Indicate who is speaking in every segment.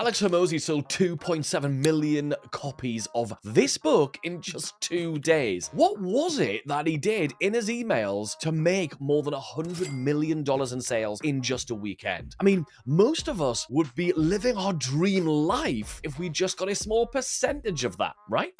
Speaker 1: Alex Hormozi sold 2.7 million copies of this book in just 2 days. What was it that he did in his emails to make more than $100 million in sales in just a weekend? I mean, most of us would be living our dream life if we just got a small percentage of that, right?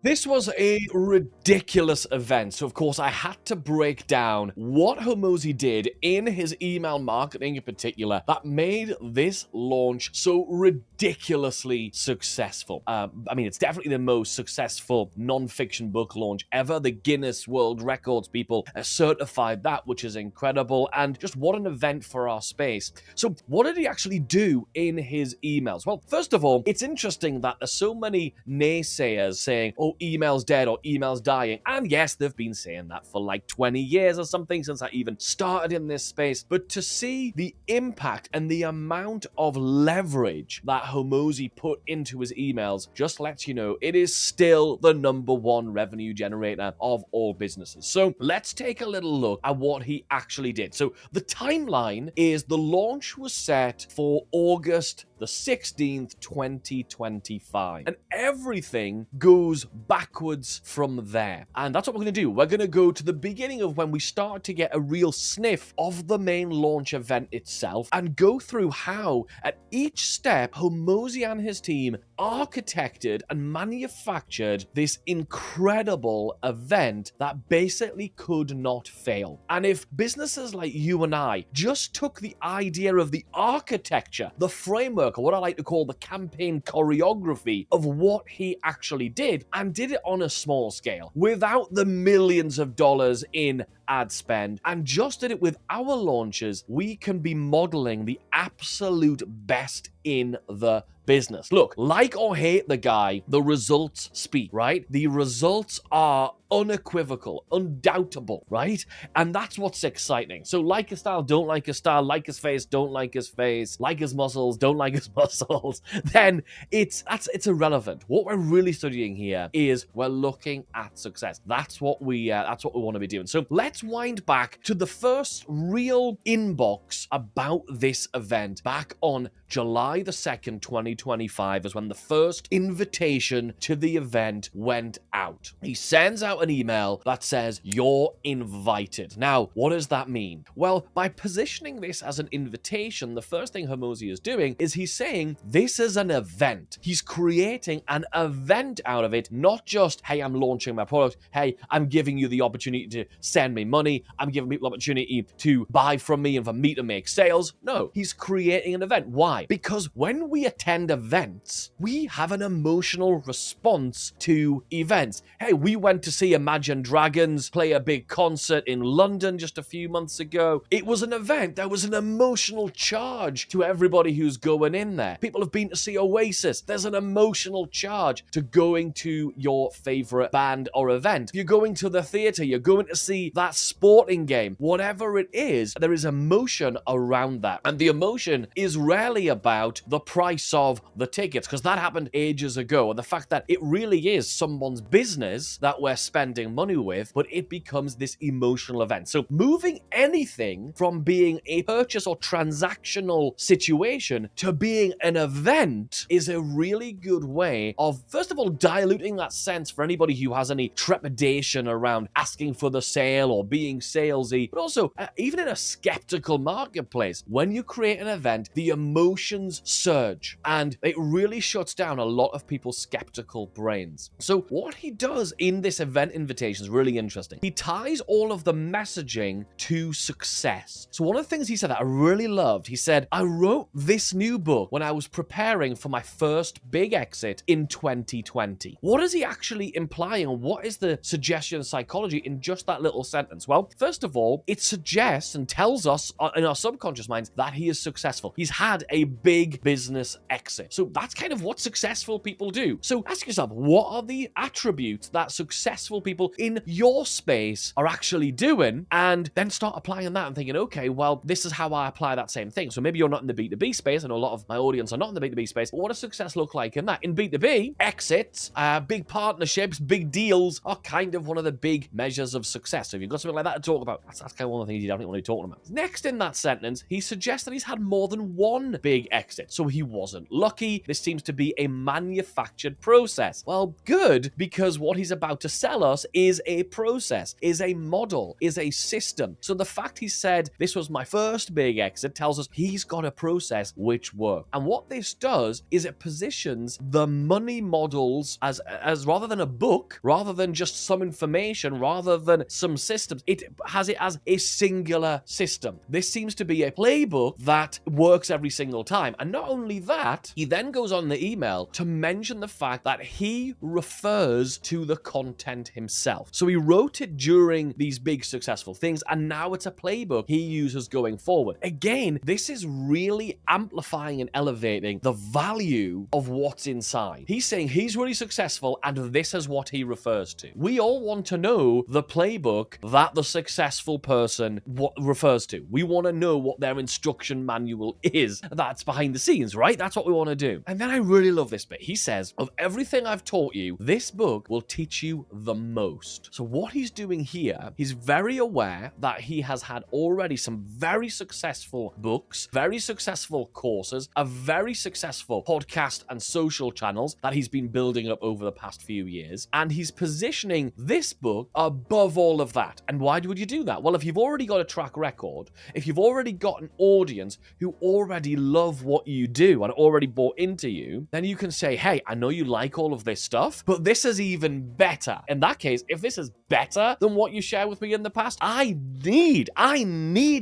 Speaker 1: This was a ridiculous event, so of course I had to break down what Hormozi did in his email marketing in particular that made this launch so ridiculously successful. I mean, it's definitely the most successful non-fiction book launch ever. The Guinness World Records people certified that, which is incredible, and just what an event for our space. So what did he actually do in his emails? Well, first of all, it's interesting that there's so many naysayers saying, oh, email's dead or email's dying. And yes, they've been saying that for like 20 years or something since I even started in this space. But to see the impact and the amount of leverage that Hormozi put into his emails just lets you know it is still the #1 revenue generator of all businesses. So let's take a little look at what he actually did. So the timeline is the launch was set for August the 16th, 2025. And everything goes backwards from there. And that's what we're going to do. We're going to go to the beginning of when we start to get a real sniff of the main launch event itself and go through how, at each step, Hormozi and his team architected and manufactured this incredible event that basically could not fail. And if businesses like you and I just took the idea of the architecture, the framework, or what I like to call the campaign choreography of what he actually did, and did it on a small scale without the millions of dollars in ad spend, and just did it with our launches, we can be modeling the absolute best in the business. Look, like or hate the guy, the results speak, right? The results are unequivocal, undoubtable, right? And that's what's exciting. So like his style, don't like his style, like his face, don't like his face, like his muscles, don't like his muscles, then it's irrelevant. What we're really studying here is we're looking at success. That's what we want to be doing. So let's wind back to the first real inbox about this event back on July the 2nd, 2025 is when the first invitation to the event went out. He sends out an email that says, "You're invited." Now, what does that mean? Well, by positioning this as an invitation, the first thing Hormozi is doing is he's saying this is an event. He's creating an event out of it, not just, hey, I'm launching my product, hey, I'm giving you the opportunity to send me money, I'm giving people the opportunity to buy from me and for me to make sales. No, he's creating an event. Why? Because when we attend events, we have an emotional response to events. Hey, we went to see Imagine Dragons play a big concert in London just a few months ago. It was an event. There was an emotional charge to everybody who's going in there. People have been to see Oasis. There's an emotional charge to going to your favorite band or event. You're going to the theater. You're going to see that sporting game. Whatever it is, there is emotion around that. And the emotion is rarely about the price of the tickets, because that happened ages ago. And the fact that it really is someone's business that we're spending money with, but it becomes this emotional event. So moving anything from being a purchase or transactional situation to being an event is a really good way of, first of all, diluting that sense for anybody who has any trepidation around asking for the sale or being salesy, but also even in a skeptical marketplace, when you create an event, the emotions surge and it really shuts down a lot of people's skeptical brains. So what he does in this event invitation is really interesting. He ties all of the messaging to success. So one of the things he said that I really loved, he said, I wrote this new book when I was preparing for my first big exit in 2020. What is he actually implying? What is the suggestion psychology in just that little sentence? Well, first of all, it suggests and tells us in our subconscious minds that he is successful. He's had a a big business exit. So that's kind of what successful people do. So ask yourself, what are the attributes that successful people in your space are actually doing? And then start applying that and thinking, okay, well, this is how I apply that same thing. So maybe you're not in the B2B space. I know a lot of my audience are not in the B2B space, but what does success look like in that? In B2B, exits, big partnerships, big deals are kind of one of the big measures of success. So if you've got something like that to talk about, that's kind of one of the things you definitely want to be talking about. Next in that sentence, he suggests that he's had more than one big exit. So he wasn't lucky. This seems to be a manufactured process. Well, good, because what he's about to sell us is a process, is a model, is a system. So the fact he said, this was my first big exit, tells us he's got a process which works. And what this does is it positions the money models as rather than a book, rather than just some information, rather than some systems, it has it as a singular system. This seems to be a playbook that works every single time. And not only that, he then goes on the email to mention the fact that he refers to the content himself. So he wrote it during these big successful things, and now it's a playbook he uses going forward. Again, this is really amplifying and elevating the value of what's inside. He's saying he's really successful, and this is what he refers to. We all want to know the playbook that the successful person refers to. We want to know what their instruction manual is. That's behind the scenes, right? That's what we want to do. And then I really love this bit. He says, of everything I've taught you, this book will teach you the most. So what he's doing here, he's very aware that he has had already some very successful books, very successful courses, a very successful podcast and social channels that he's been building up over the past few years. And he's positioning this book above all of that. And why would you do that? Well, if you've already got a track record, if you've already got an audience who already love what you do and already bought into you, then you can say, hey, I know you like all of this stuff, but this is even better. In that case, if this is better than what you shared with me in the past, I need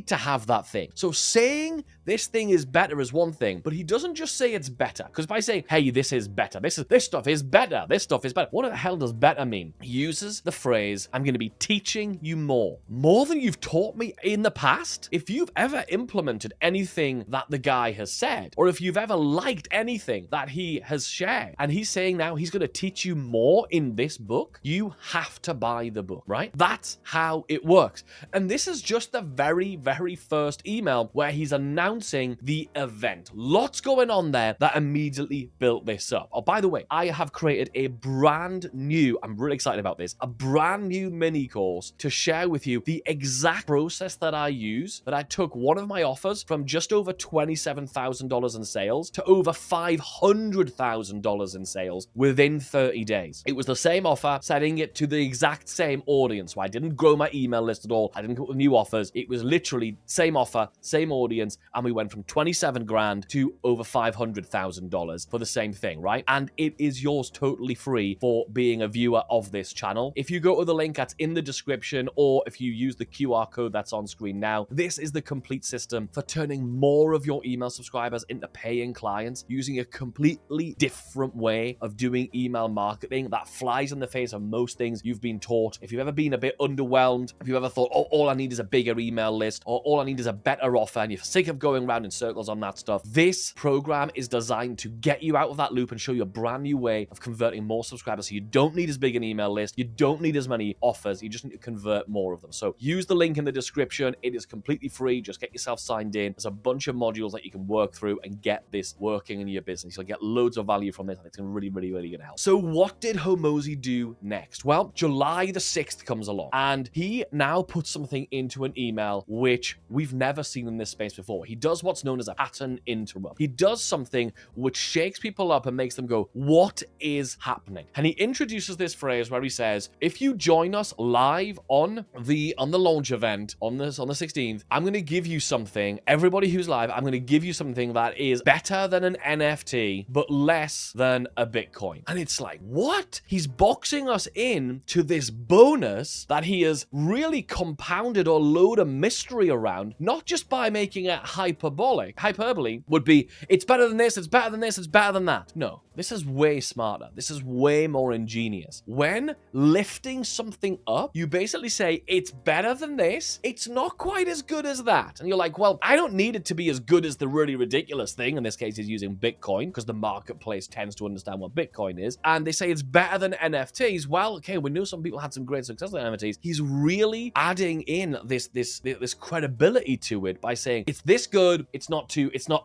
Speaker 1: to have that thing. So saying this thing is better is one thing, but he doesn't just say it's better, because by saying, hey, this is better, this stuff is better, this stuff is better, what the hell does better mean? He uses the phrase, I'm going to be teaching you more than you've taught me in the past. If you've ever implemented anything that the guy has said, or if you've ever liked anything that he has shared, and he's saying now he's going to teach you more in this book, you have to buy the book, right? That's how it works. And this is just the very, very first email where he's announcing the event. Lots going on there that immediately built this up. Oh, by the way, I have created a brand new, I'm really excited about this, a brand new mini course to share with you the exact process that I use, that I took one of my offers from just over $27,000 in sales to over $500,000 in sales within 30 days. It was the same offer, setting it to the exact same audience. So I didn't grow my email list at all. I didn't come up with new offers. It was literally same offer, same audience, and we went from 27 grand to over $500,000 for the same thing, right? And it is yours totally free for being a viewer of this channel. If you go to the link that's in the description, or if you use the QR code that's on screen now, this is the complete system for turning more of your email subscribers into paying clients using a completely different way of doing email marketing that flies in the face of most things you've been taught. If you've ever been a bit underwhelmed, if you've ever thought, oh, all I need is a bigger email list, or all I need is a better offer, and you're sick of going around in circles on that stuff, this program is designed to get you out of that loop and show you a brand new way of converting more subscribers. So you don't need as big an email list, you don't need as many offers, you just need to convert more of them. So use the link in the description. It is completely free. Just get yourself signed in. There's a bunch of modules that you can work through and get this working in your business. You'll get loads of value from this, and it's really going to help. So what did Hormozi do next? Well, July the 6th comes along, and he now puts something into an email which we've never seen in this space before. He does what's known as a pattern interrupt. He does something which shakes people up and makes them go, what is happening? And he introduces this phrase where he says, if you join us live on the launch event on the 16th, I'm going to give you something. Everybody who's live, I'm going to give you something that is better than an NFT, but less than a Bitcoin. And it's like, what? He's boxing us in to this bonus that he has really compounded or load of mystery around, not just by making it high hyperbole would be, it's better than this, it's better than this, it's better than that. No, this is way smarter. This is way more ingenious. When lifting something up, you basically say, it's better than this, it's not quite as good as that. And you're like, well, I don't need it to be as good as the really ridiculous thing. In this case, he's using Bitcoin because the marketplace tends to understand what Bitcoin is. And they say it's better than NFTs. Well, okay, we knew some people had some great success with NFTs. He's really adding in this credibility to it by saying it's this good, it's not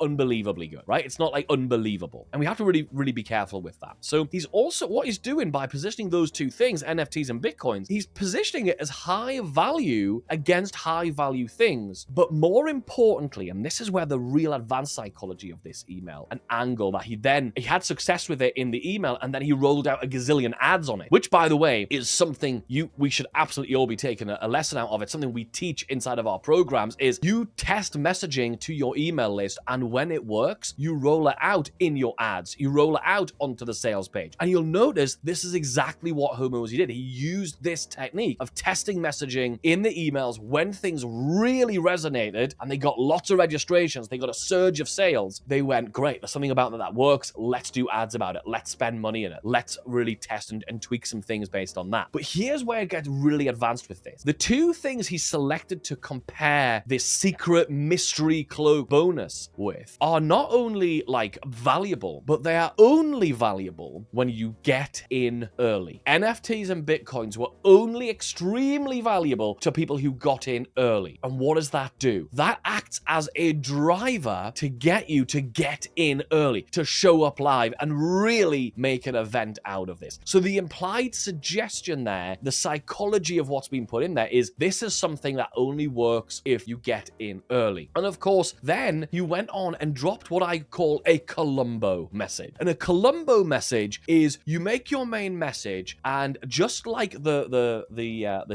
Speaker 1: unbelievably good, right? It's not like unbelievable. And we have to really be careful with that. So he's also, what he's doing by positioning those two things, NFTs and Bitcoins, he's positioning it as high value against high value things. But more importantly, and this is where the real advanced psychology of this email, an angle that he had success with it in the email, and then he rolled out a gazillion ads on it, which, by the way, is something we should absolutely all be taking a lesson out of. It's something we teach inside of our programs, is you test messaging to your email list, and when it works, you roll it out in your ads. You roll it out onto the sales page. And you'll notice this is exactly what Hormozi did. He used this technique of testing messaging in the emails when things really resonated and they got lots of registrations, they got a surge of sales. They went, great, there's something about that works. Let's do ads about it. Let's spend money in it. Let's really test and tweak some things based on that. But here's where it gets really advanced with this. The two things he selected to compare this secret mystery cloak bonus with are not only like valuable, but they are only valuable when you get in early. NFTs and Bitcoins were only extremely valuable to people who got in early. And what does that do? That acts as a driver to get you to get in early, to show up live and really make an event out of this. So the implied suggestion there, the psychology of what's been put in there, is this is something that only works if you get in early. And of course, then you went on and dropped what I call a Columbo message. And a Columbo message is you make your main message, and just like the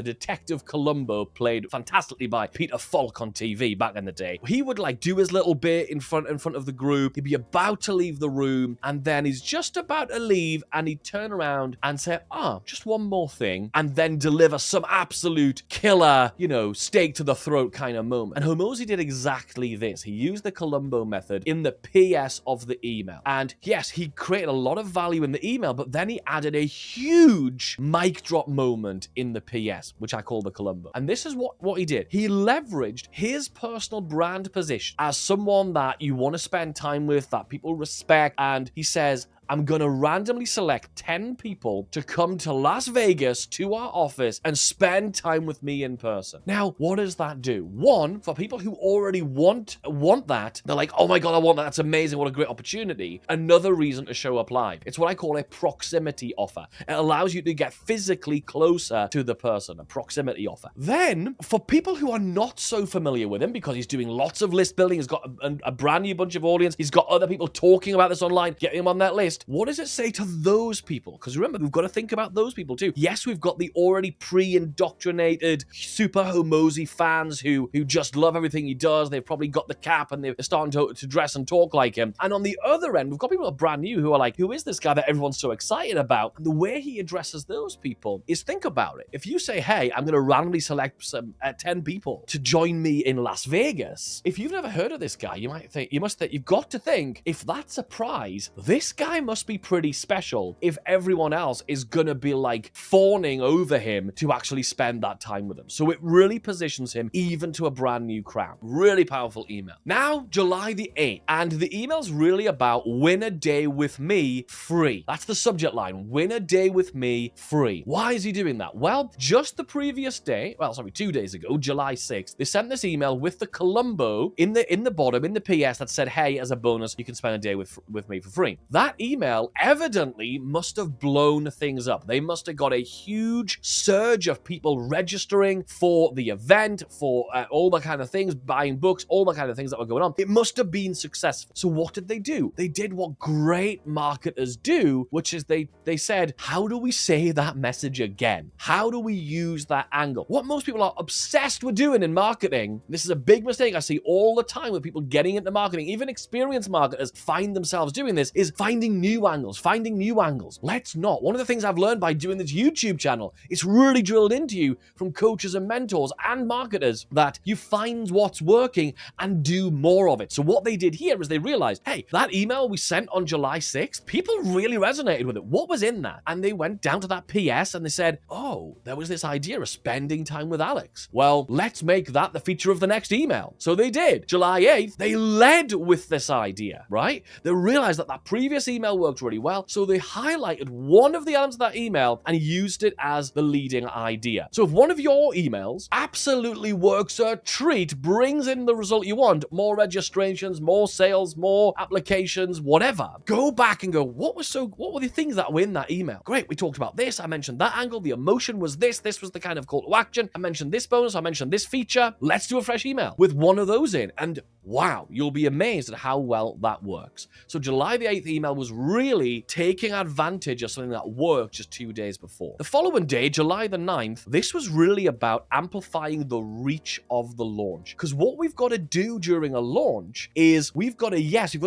Speaker 1: detective Columbo, played fantastically by Peter Falk on TV back in the day, he would like do his little bit in front of the group. He'd be about to leave the room, and then he's just about to leave, and he'd turn around and say, just one more thing, and then deliver some absolute killer, stake to the throat kind of moment. And Hormozi did exactly this. He used the Columbo method in the PS of the email. And yes, he created a lot of value in the email, but then he added a huge mic drop moment in the PS, which I call the Columbo. And this is what he did. He leveraged his personal brand position as someone that you want to spend time with, that people respect. And he says, I'm going to randomly select 10 people to come to Las Vegas to our office and spend time with me in person. Now, what does that do? One, for people who already want that, they're like, oh my God, I want that. That's amazing. What a great opportunity. Another reason to show up live. It's what I call a proximity offer. It allows you to get physically closer to the person, a proximity offer. Then, for people who are not so familiar with him, because he's doing lots of list building, he's got a brand new bunch of audience, he's got other people talking about this online, getting him on that list. What does it say to those people? Because remember, we've got to think about those people too. Yes, we've got the already pre-indoctrinated super Hormozi fans who just love everything he does. They've probably got the cap and they're starting to dress and talk like him. And on the other end, we've got people who are brand new who are like, who is this guy that everyone's so excited about? And the way he addresses those people is, think about it. If you say, hey, I'm going to randomly select some 10 people to join me in Las Vegas, if you've never heard of this guy, you've got to think, if that's a prize, this guy must be pretty special if everyone else is gonna be like fawning over him to actually spend that time with him. So it really positions him even to a brand new crowd. Really powerful email. Now, July the 8th, and the email's really about win a day with me free. That's the subject line, win a day with me free. Why is he doing that? Well, just the previous day, 2 days ago, July 6th, they sent this email with the Columbo in the bottom, in the PS, that said, hey, as a bonus, you can spend a day with me for free. That email evidently must have blown things up. They must have got a huge surge of people registering for the event, for all the kind of things, buying books, all the kind of things that were going on. It must have been successful. So what did they do? They did what great marketers do, which is they said, how do we say that message again? How do we use that angle? What most people are obsessed with doing in marketing, this is a big mistake I see all the time with people getting into marketing, even experienced marketers find themselves doing this, is finding new angles, finding new angles. Let's not. One of the things I've learned by doing this YouTube channel, it's really drilled into you from coaches and mentors and marketers that you find what's working and do more of it. So what they did here is they realized, hey, that email we sent on July 6th, people really resonated with it. What was in that? And they went down to that PS and they said, oh, there was this idea of spending time with Alex. Well, let's make that the feature of the next email. So they did. July 8th, they led with this idea, right? They realized that that previous email worked really well, so they highlighted one of the elements of that email and used it as the leading idea. So if one of your emails absolutely works a treat, brings in the result you want, more registrations, more sales, more applications, whatever, go back and go, what were the things that were in that email? Great, we talked about this, I mentioned that angle, the emotion was this was the kind of call to action, I mentioned this bonus, I mentioned this feature, let's do a fresh email with one of those in, and wow, you'll be amazed at how well that works. So July the 8th email was really taking advantage of something that worked just 2 days before. The following day, July the 9th, this was really about amplifying the reach of the launch. Because what we've got to do during a launch is we've got to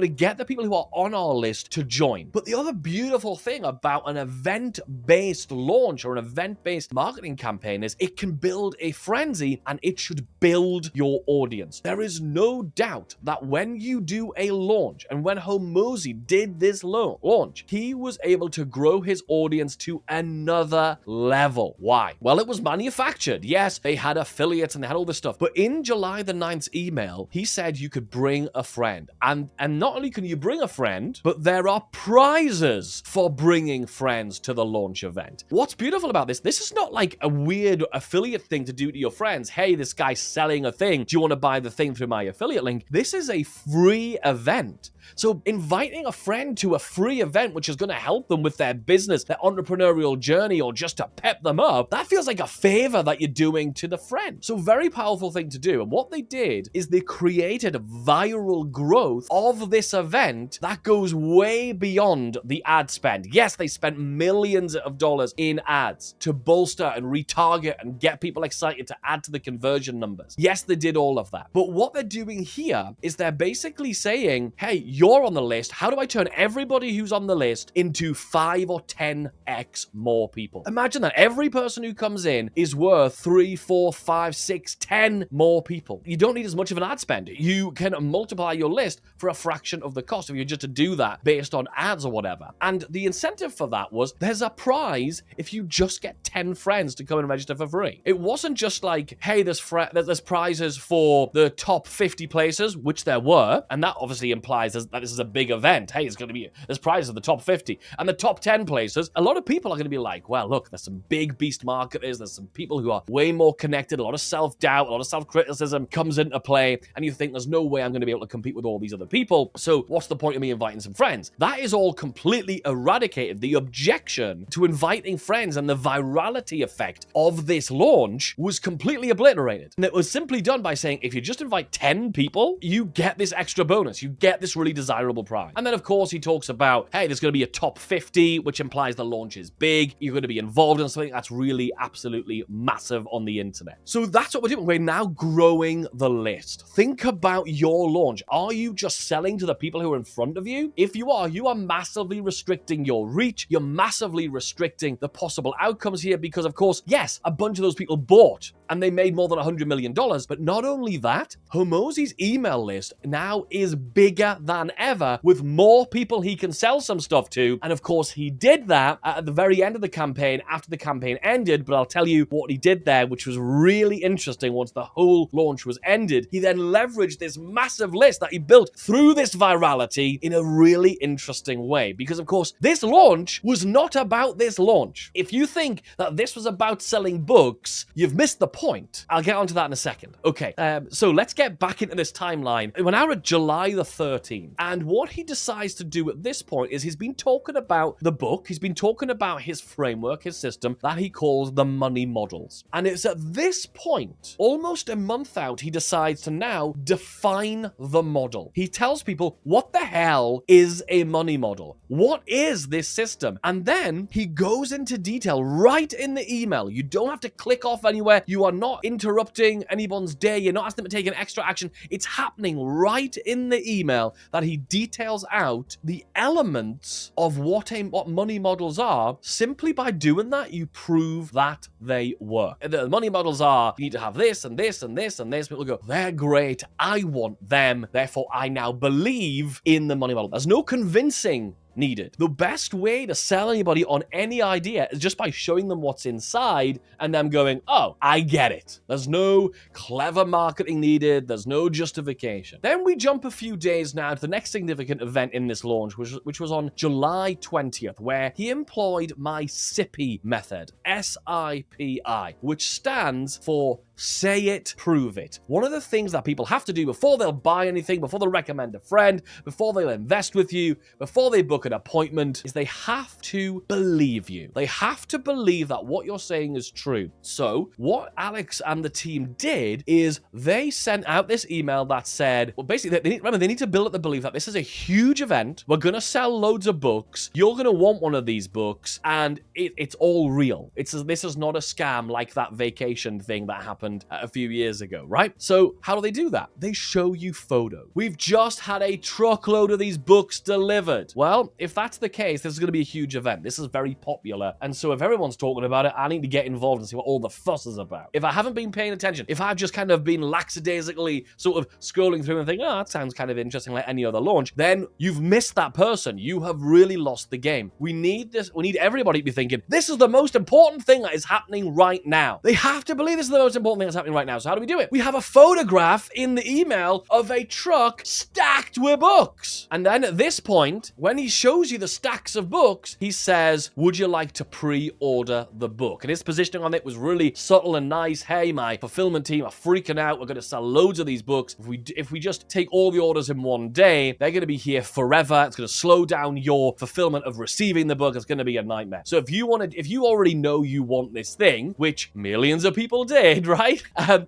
Speaker 1: get the people who are on our list to join. But the other beautiful thing about an event-based launch or an event-based marketing campaign is it can build a frenzy and it should build your audience. There is no doubt that when you do a launch, and when Hormozi did this launch, he was able to grow his audience to another level. Why? Well, it was manufactured. Yes, they had affiliates and they had all this stuff. But in July the 9th's email, he said you could bring a friend. And not only can you bring a friend, but there are prizes for bringing friends to the launch event. What's beautiful about this is not like a weird affiliate thing to do to your friends. Hey, this guy's selling a thing. Do you want to buy the thing through my affiliate link? This is a free event. So inviting a friend to a free event, which is going to help them with their business, their entrepreneurial journey, or just to pep them up, that feels like a favor that you're doing to the friend. So very powerful thing to do. And what they did is they created viral growth of this event that goes way beyond the ad spend. Yes, they spent millions of dollars in ads to bolster and retarget and get people excited to add to the conversion numbers. Yes, they did all of that. But what they're doing here is they're basically saying, hey, you're on the list. How do I turn everybody who's on the list into 5 or 10x more people? Imagine that every person who comes in is worth 3, 4, 5, 6, 10 more people. You don't need as much of an ad spend. You can multiply your list for a fraction of the cost if you're just to do that based on ads or whatever. And the incentive for that was there's a prize if you just get 10 friends to come and register for free. It wasn't just like, hey, there's prizes for the top 50 places, which there were, and that obviously implies that this is a big event. Hey, there's prizes at the top 50. And the top 10 places, a lot of people are going to be like, well, look, there's some big beast marketers, there's some people who are way more connected, a lot of self-doubt, a lot of self-criticism comes into play, and you think there's no way I'm going to be able to compete with all these other people, so what's the point of me inviting some friends? That is all completely eradicated. The objection to inviting friends and the virality effect of this launch was completely obliterated. And it was simply done by saying, if you just invite 10 people, you get this extra bonus, you get this really desirable prize. And then, of course, he talks about, hey, there's going to be a top 50, which implies the launch is big. You're going to be involved in something that's really absolutely massive on the internet. So that's what we're doing. We're now growing the list. Think about your launch. Are you just selling to the people who are in front of you? If you are massively restricting your reach. You're massively restricting the possible outcomes here because, of course, yes, a bunch of those people bought and they made more than $100 million. But not only that, Hormozi's email list now is bigger than ever with more people he can sell some stuff to. And of course, he did that at the very end of the campaign after the campaign ended. But I'll tell you what he did there, which was really interesting once the whole launch was ended. He then leveraged this massive list that he built through this virality in a really interesting way. Because of course, this launch was not about this launch. If you think that this was about selling books, you've missed the point. I'll get onto that in a second. Okay, so let's get back into this timeline. We're now at July the 13th. And what he decides to do at this point is he's been talking about the book. He's been talking about his framework, his system that he calls the money models. And it's at this point, almost a month out, he decides to now define the model. He tells people, what the hell is a money model? What is this system? And then he goes into detail right in the email. You don't have to click off anywhere. You are not interrupting anyone's day. You're not asking them to take an extra action. It's happening right in the email that he details out the elements of what money models are. Simply by doing that, you prove that they work. The money models are, you need to have this and this and this and this. People go, they're great. I want them. Therefore, I now believe in the money model. There's no convincing needed. The best way to sell anybody on any idea is just by showing them what's inside and them going, oh, I get it. There's no clever marketing needed. There's no justification. Then we jump a few days now to the next significant event in this launch, which was on July 20th, where he employed my SIPI method, SIPI, which stands for say it, prove it. One of the things that people have to do before they'll buy anything, before they'll recommend a friend, before they'll invest with you, before they book an appointment, is they have to believe you. They have to believe that what you're saying is true. So what Alex and the team did is they sent out this email that said, well, basically, they need to build up the belief that this is a huge event. We're going to sell loads of books. You're going to want one of these books, and it's all real. This is not a scam like that vacation thing that happened a few years ago, right? So how do they do that? They show you photos. We've just had a truckload of these books delivered. Well, if that's the case, this is going to be a huge event. This is very popular. And so if everyone's talking about it, I need to get involved and see what all the fuss is about. If I haven't been paying attention, if I've just kind of been lackadaisically sort of scrolling through and thinking, oh, that sounds kind of interesting like any other launch, then you've missed that person. You have really lost the game. We need this. We need everybody to be thinking, this is the most important thing that is happening right now. They have to believe this is the most important thing that's happening right now. So how do we do it? We have a photograph in the email of a truck stacked with books. And then at this point, when he shows you the stacks of books, he says, would you like to pre-order the book? And his positioning on it was really subtle and nice. Hey, my fulfillment team are freaking out. We're going to sell loads of these books. If we just take all the orders in one day, they're going to be here forever. It's going to slow down your fulfillment of receiving the book. It's going to be a nightmare. So if you already know you want this thing, which millions of people did, right?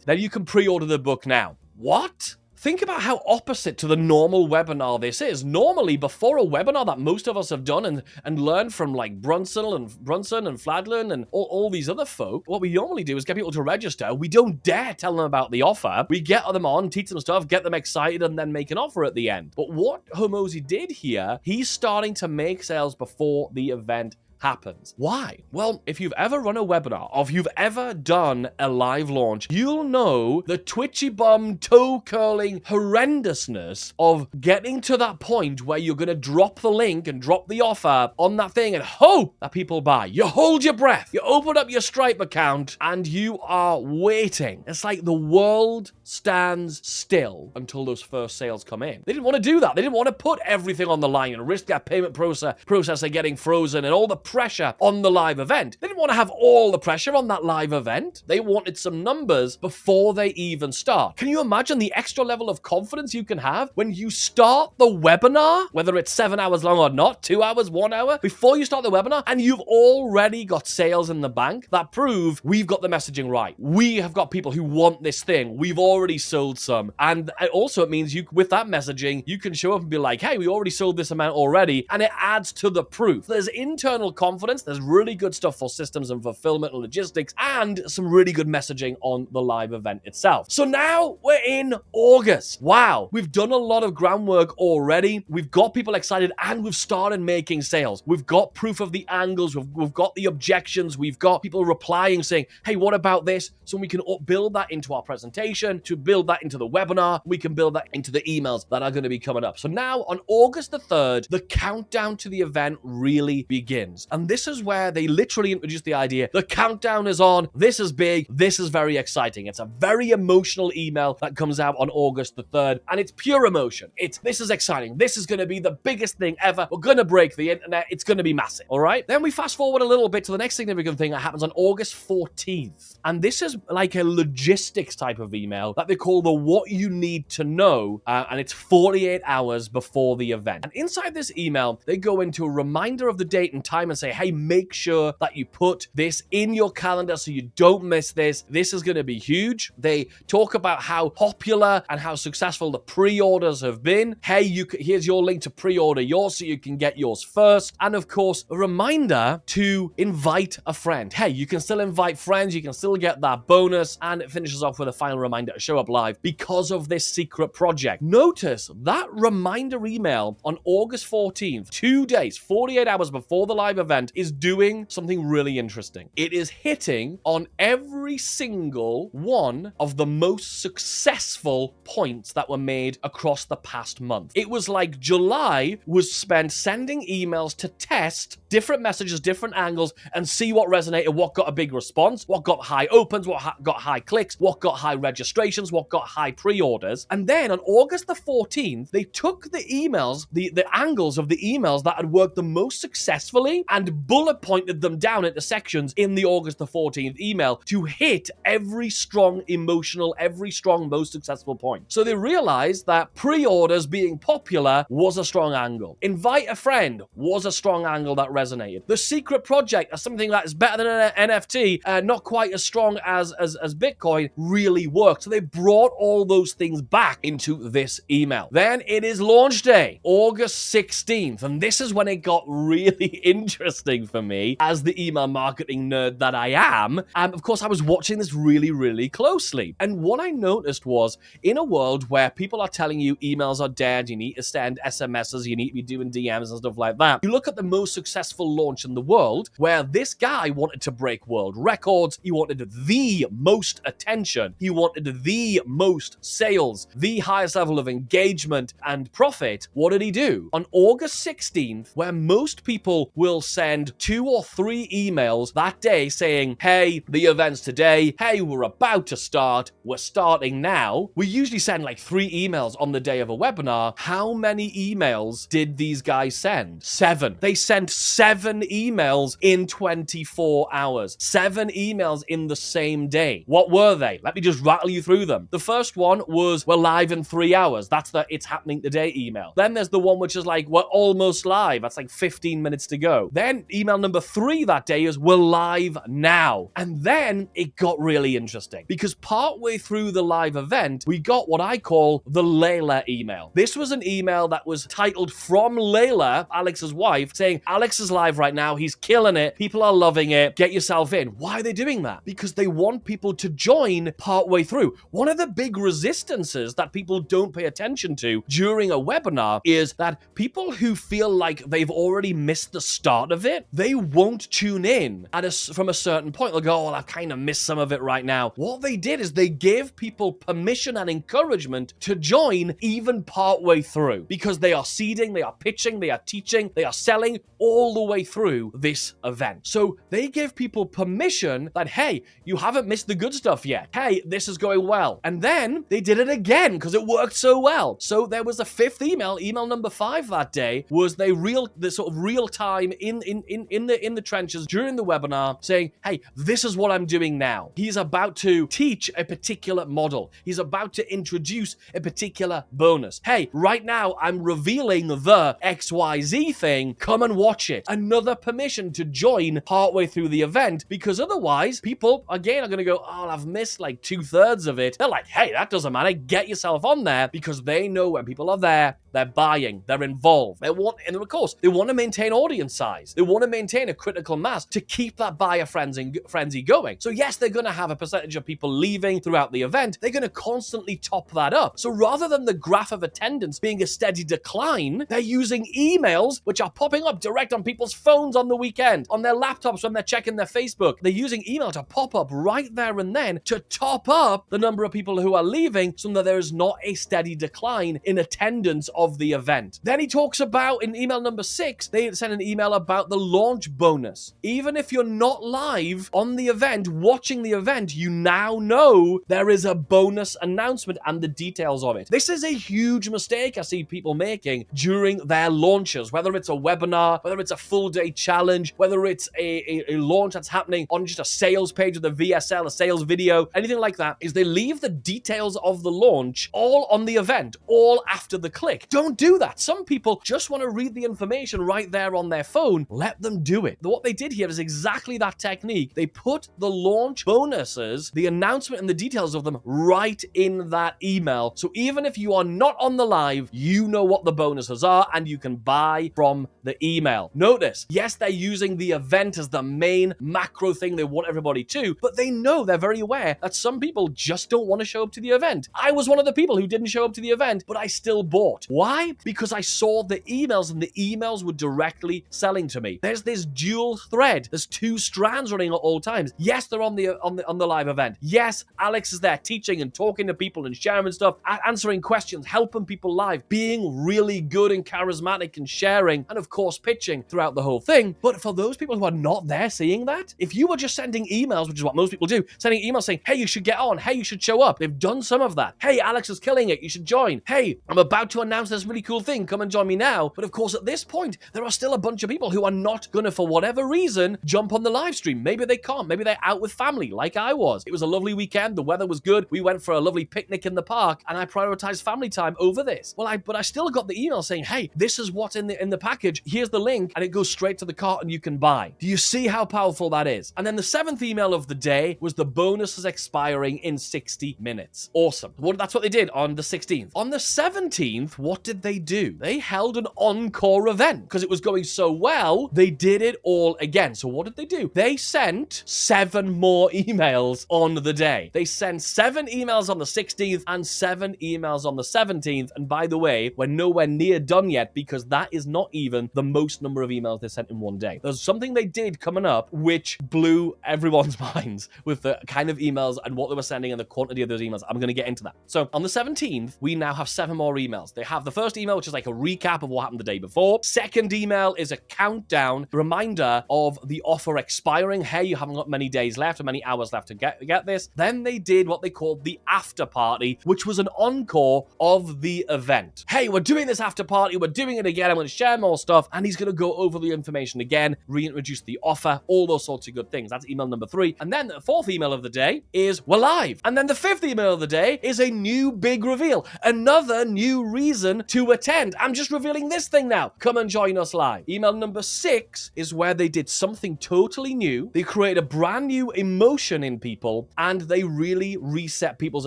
Speaker 1: Then you can pre-order the book now. What? Think about how opposite to the normal webinar this is. Normally, before a webinar that most of us have done and learned from like Brunson and Fladlin and all these other folk, what we normally do is get people to register. We don't dare tell them about the offer. We get them on, teach them stuff, get them excited, and then make an offer at the end. But what Hormozi did here, he's starting to make sales before the event happens. Why? Well, if you've ever run a webinar, or if you've ever done a live launch, you'll know the twitchy bum, toe curling horrendousness of getting to that point where you're going to drop the link and drop the offer on that thing and hope that people buy. You hold your breath, you open up your Stripe account, and you are waiting. It's like the world stands still until those first sales come in. They didn't want to do that. They didn't want to put everything on the line and risk their payment processor getting frozen and all the pressure on the live event. They didn't want to have all the pressure on that live event. They wanted some numbers before they even start. Can you imagine the extra level of confidence you can have when you start the webinar, whether it's 7 hours long or not, 2 hours, 1 hour, before you start the webinar, and you've already got sales in the bank that prove we've got the messaging right. We have got people who want this thing. We've already sold some. And also it means with that messaging, you can show up and be like, hey, we already sold this amount already. And it adds to the proof. There's internal confidence. There's really good stuff for systems and fulfillment and logistics, and some really good messaging on the live event itself. So now we're in August. Wow. We've done a lot of groundwork already. We've got people excited and we've started making sales. We've got proof of the angles. We've got the objections. We've got people replying saying, hey, what about this? So we can build that into our presentation, to build that into the webinar. We can build that into the emails that are going to be coming up. So now on August the 3rd, the countdown to the event really begins. And this is where they literally introduced the idea. The countdown is on. This is big. This is very exciting. It's a very emotional email that comes out on August the 3rd. And it's pure emotion. This is exciting. This is going to be the biggest thing ever. We're going to break the internet. It's going to be massive. All right. Then we fast forward a little bit to the next significant thing that happens on August 14th. And this is like a logistics type of email that they call the what you need to know. And it's 48 hours before the event. And inside this email, they go into a reminder of the date and time and and say, hey, make sure that you put this in your calendar so you don't miss this. This is going to be huge. They talk about how popular and how successful the pre-orders have been. Hey, here's your link to pre-order yours so you can get yours first. And of course, a reminder to invite a friend. Hey, you can still invite friends. You can still get that bonus. And it finishes off with a final reminder to show up live because of this secret project. Notice that reminder email on August 14th, 2 days, 48 hours before the live event, is doing something really interesting. It is hitting on every single one of the most successful points that were made across the past month. It was like July was spent sending emails to test different messages, different angles, and see what resonated, what got a big response, what got high opens, what got high clicks, what got high registrations, what got high pre-orders. And then on August the 14th, they took the emails, the angles of the emails that had worked the most successfully and bullet pointed them down into sections in the August the 14th email to hit every strong emotional, every strong, most successful point. So they realized that pre-orders being popular was a strong angle. Invite a friend was a strong angle that resonated. The secret project as something that is better than an NFT, not quite as strong as Bitcoin, really worked. So they brought all those things back into this email. Then it is launch day, August 16th. And this is when it got really interesting for me as the email marketing nerd that I am. Of course, I was watching this really, really closely. And what I noticed was in a world where people are telling you emails are dead, you need to send SMSs, you need to be doing DMs and stuff like that. You look at the most successful launch in the world where this guy wanted to break world records. He wanted the most attention. He wanted the most sales, the highest level of engagement and profit. What did he do? On August 16th, where most people will send 2 or 3 emails that day saying, hey, the event's today. Hey, we're about to start. We're starting now. We usually send like 3 emails on the day of a webinar. How many emails did these guys send? 7. They sent 7 emails in 24 hours. 7 emails in the same day. What were they? Let me just rattle you through them. The first one was, we're live in 3 hours. That's the it's happening today email. Then there's the one which is like, we're almost live. That's like 15 minutes to go. Then email number 3 that day is, we're live now. And then it got really interesting because partway through the live event, we got what I call the Leila email. This was an email that was titled from Leila, Alex's wife, saying, Alex is live right now. He's killing it. People are loving it. Get yourself in. Why are they doing that? Because they want people to join partway through. One of the big resistances that people don't pay attention to during a webinar is that people who feel like they've already missed the start of it, they won't tune in from a certain point. They'll go, oh, I've kind of missed some of it right now. What they did is they gave people permission and encouragement to join even partway through because they are seeding, they are pitching, they are teaching, they are selling all the way through this event. So they give people permission that, hey, you haven't missed the good stuff yet. Hey, this is going well. And then they did it again because it worked so well. So there was a 5th email number 5 that day, was the sort of real time in the trenches during the webinar saying, hey, this is what I'm doing now. He's about to teach a particular model. He's about to introduce a particular bonus. Hey, right now I'm revealing the XYZ thing. Come and watch it. Another permission to join partway through the event because otherwise people, again, are going to go, oh, I've missed like 2/3 of it. They're like, hey, that doesn't matter. Get yourself on there because they know when people are there, they're buying, they're involved. And of course, they want to maintain audience size. They want to maintain a critical mass to keep that buyer frenzy going. So yes, they're going to have a percentage of people leaving throughout the event. They're going to constantly top that up. So rather than the graph of attendance being a steady decline, they're using emails which are popping up direct on people's phones on the weekend, on their laptops when they're checking their Facebook. They're using email to pop up right there and then to top up the number of people who are leaving so that there is not a steady decline in attendance of the event. Then he talks about, in email number 6, they sent an email about the launch bonus. Even if you're not live on the event, watching the event, you now know there is a bonus announcement and the details of it. This is a huge mistake I see people making during their launches, whether it's a webinar, whether it's a full day challenge, whether it's a launch that's happening on just a sales page with a VSL, a sales video, anything like that, is they leave the details of the launch all on the event, all after the click. Don't do that. Some people just want to read the information right there on their phone let them do it. What they did here is exactly that technique. They put the launch bonuses, the announcement and the details of them right in that email. So even if you are not on the live, you know what the bonuses are and you can buy from the email. Notice, yes, they're using the event as the main macro thing they want everybody to, but they know, they're very aware that some people just don't want to show up to the event. I was one of the people who didn't show up to the event, but I still bought. Why? Because I saw the emails and the emails were directly selling to me. There's this dual thread. There's two strands running at all times. Yes, they're on the live event. Yes, Alex is there teaching and talking to people and sharing stuff, answering questions, helping people live, being really good and charismatic and sharing, and of course pitching throughout the whole thing. But for those people who are not there seeing that, if you were just sending emails, which is what most people do, sending emails saying, hey, you should get on, hey, you should show up. They've done some of that. Hey, Alex is killing it, you should join. Hey, I'm about to announce this really cool thing, come and join me now. But of course, at this point, there are still a bunch of people who are not gonna, for whatever reason, jump on the live stream. Maybe they can't, maybe they're out with family, like I was. It was a lovely weekend, the weather was good, we went for a lovely picnic in the park, and I prioritized family time over this. But I still got the email saying, hey, this is what's in the package, here's the link, and it goes straight to the cart and you can buy. Do you see how powerful that is? And then the 7th email of the day was the bonuses expiring in 60 minutes. Awesome. That's what they did on the 16th. On the 17th, what did they do? They held an encore event because it was going so well, they did it all again. So what did they do? They sent 7 more emails on the day. They sent 7 emails on the 16th and 7 emails on the 17th. And by the way, we're nowhere near done yet because that is not even the most number of emails they sent in one day. There's something they did coming up which blew everyone's minds with the kind of emails and what they were sending and the quantity of those emails. I'm going to get into that. So on the 17th, we now have 7 more emails. They have the first email, which is like a recap of what happened the day before. Second email is a countdown, reminder of the offer expiring. Hey, you haven't got many days left or many hours left to get this. Then they did what they called the after party, which was an encore of the event. Hey, we're doing this after party. We're doing it again. I'm going to share more stuff. And he's going to go over the information again, reintroduce the offer, all those sorts of good things. That's email number 3. And then the 4th email of the day is we're live. And then the 5th email of the day is a new big reveal. Another new reason to attend. I'm just revealing this thing now. Come and join us live. Email number 6 is where they did something totally new. They created a brand new emotion in people and they really reset people's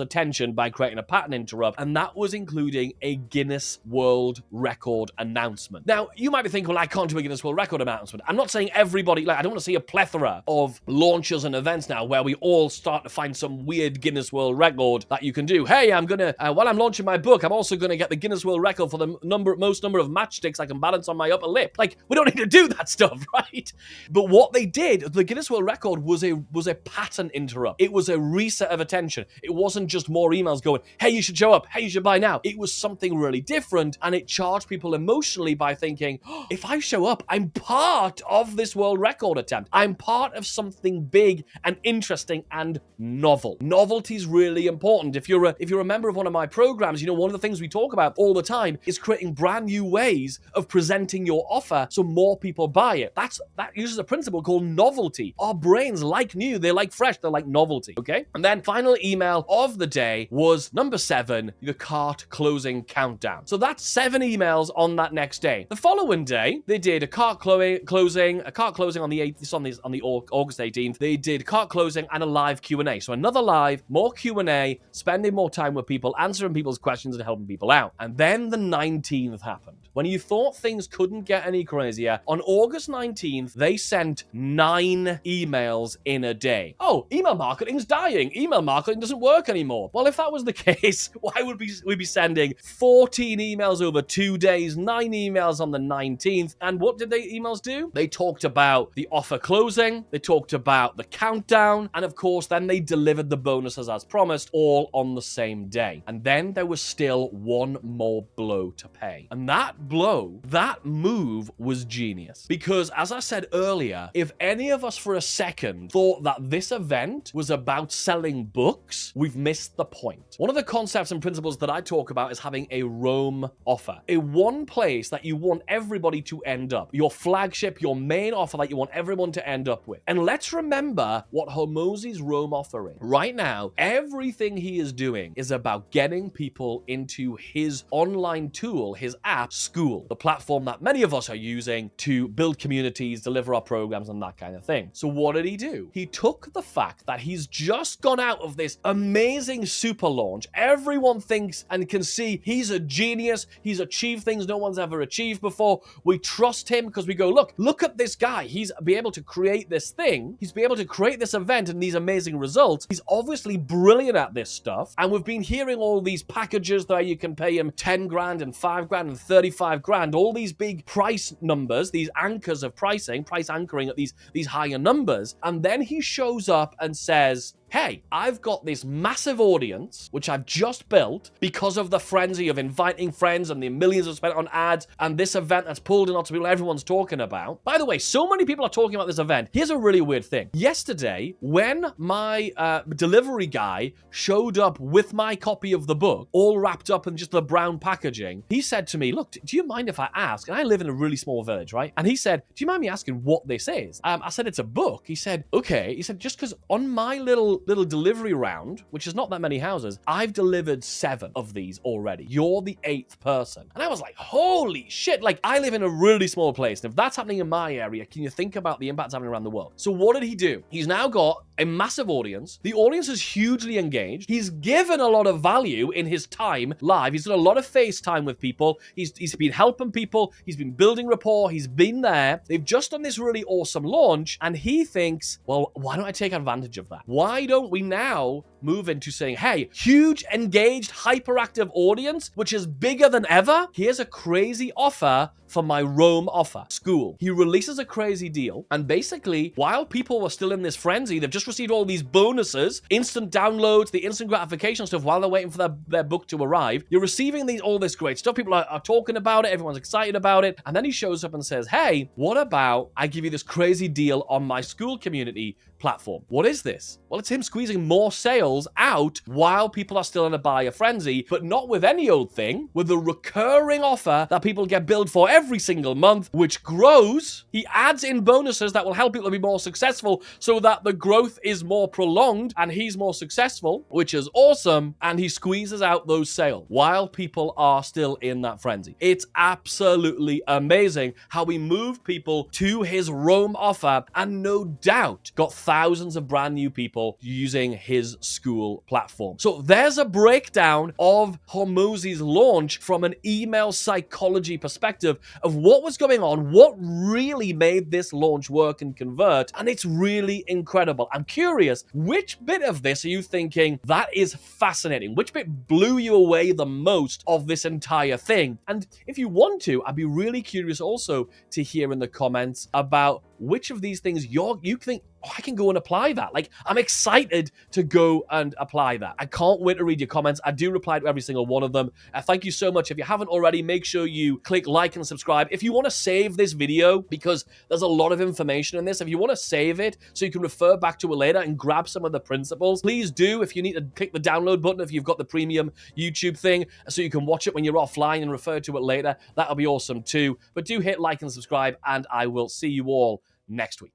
Speaker 1: attention by creating a pattern interrupt. And that was including a Guinness World Record announcement. Now, you might be thinking, well, I can't do a Guinness World Record announcement. I'm not saying everybody, I don't want to see a plethora of launches and events now where we all start to find some weird Guinness World Record that you can do. Hey, I'm gonna, while I'm launching my book, I'm also gonna get the Guinness World Record for the most number of matchsticks I can balance on my upper lip. We don't need to do that stuff, right? But what they did, the Guinness World Record was a pattern interrupt. It was a reset of attention. It wasn't just more emails going, hey, you should show up. Hey, you should buy now. It was something really different, and it charged people emotionally by thinking, oh, if I show up, I'm part of this world record attempt. I'm part of something big and interesting and novel. Novelty is really important. If you're a member of one of my programs, you know, one of the things we talk about all the time is creating brand new ways of presenting your offer so more people buy it. That uses a principle called novelty. Our brains like new, they like fresh, they like novelty, okay? And then final email of the day was number 7, the cart closing countdown. So that's 7 emails on that next day. The following day, they did a cart closing on the 8th, on the August 18th. They did cart closing and a live Q&A. So another live, more Q&A, spending more time with people, answering people's questions and helping people out. And then the 19th happened. When you thought things couldn't get any crazier, on August 19th, they sent 9 emails in a day. Oh, email marketing's dying. Email marketing doesn't work anymore. Well, if that was the case, why would we be sending 14 emails over 2 days, 9 emails on the 19th? And what did they emails do? They talked about the offer closing, they talked about the countdown, and of course, then they delivered the bonuses as promised, all on the same day. And then there was still one more blow to pay. And that move was genius. Because as I said earlier, if any of us for a second thought that this event was about selling books, we've missed the point. One of the concepts and principles that I talk about is having a Rome offer. A one place that you want everybody to end up. Your flagship, your main offer that you want everyone to end up with. And let's remember what Hormozi's Rome offer is. Right now, everything he is doing is about getting people into his online tool, his app, School, the platform that many of us are using to to build communities, deliver our programs, and that kind of thing. So what did he do? He took the fact that he's just gone out of this amazing super launch. Everyone thinks and can see he's a genius. He's achieved things no one's ever achieved before. We trust him because we go, look at this guy. He's be able to create this thing. He's be able to create this event and these amazing results. He's obviously brilliant at this stuff. And we've been hearing all these packages that you can pay him 10 grand and 5 grand and 35 grand, all these big price numbers, these anchors of pricing, price anchoring at these higher numbers. And then he shows up and says, hey, I've got this massive audience, which I've just built because of the frenzy of inviting friends and the millions I've spent on ads and this event that's pulled in lots of people everyone's talking about. By the way, so many people are talking about this event. Here's a really weird thing. Yesterday, when my delivery guy showed up with my copy of the book, all wrapped up in just the brown packaging, he said to me, look, do you mind if I ask? And I live in a really small village, right? And he said, do you mind me asking what this is? I said, it's a book. He said, okay. He said, just because on my little delivery round, which is not that many houses, I've delivered 7 of these already. You're the 8th person. And I was like, holy shit. Like, I live in a really small place. And if that's happening in my area, can you think about the impact it's having around the world? So what did he do? He's now got a massive audience. The audience is hugely engaged. He's given a lot of value in his time live. He's done a lot of FaceTime with people. He's been helping people. He's been building rapport. He's been there. They've just done this really awesome launch. And he thinks, well, why don't I take advantage of that? Why don't we now move into saying, hey, huge, engaged, hyperactive audience, which is bigger than ever. Here's a crazy offer for my Rome offer school. He releases a crazy deal. And basically, while people were still in this frenzy, they've just received all these bonuses, instant downloads, the instant gratification stuff while they're waiting for their book to arrive. You're receiving all this great stuff. People are talking about it. Everyone's excited about it. And then he shows up and says, hey, what about I give you this crazy deal on my school community platform? What is this? Well, it's him squeezing more sales out while people are still in a buyer frenzy, but not with any old thing, with a recurring offer that people get billed for every single month, which grows. He adds in bonuses that will help people to be more successful so that the growth is more prolonged and he's more successful, which is awesome. And he squeezes out those sales while people are still in that frenzy. It's absolutely amazing how he moved people to his Rome offer and no doubt got thousands of brand new people using his school platform. So there's a breakdown of Hormozi's launch from an email psychology perspective of what was going on, what really made this launch work and convert, and it's really incredible. I'm curious, which bit of this are you thinking, that is fascinating? Which bit blew you away the most of this entire thing? And if you want to, I'd be really curious also to hear in the comments about which of these things you think, oh, I can go and apply that. Like, I'm excited to go and apply that. I can't wait to read your comments. I do reply to every single one of them. Thank you so much. If you haven't already, make sure you click like and subscribe. If you want to save this video, because there's a lot of information in this, if you want to save it so you can refer back to it later and grab some of the principles, please do. If you need to click the download button, if you've got the premium YouTube thing, so you can watch it when you're offline and refer to it later, that'll be awesome too. But do hit like and subscribe, and I will see you all next week.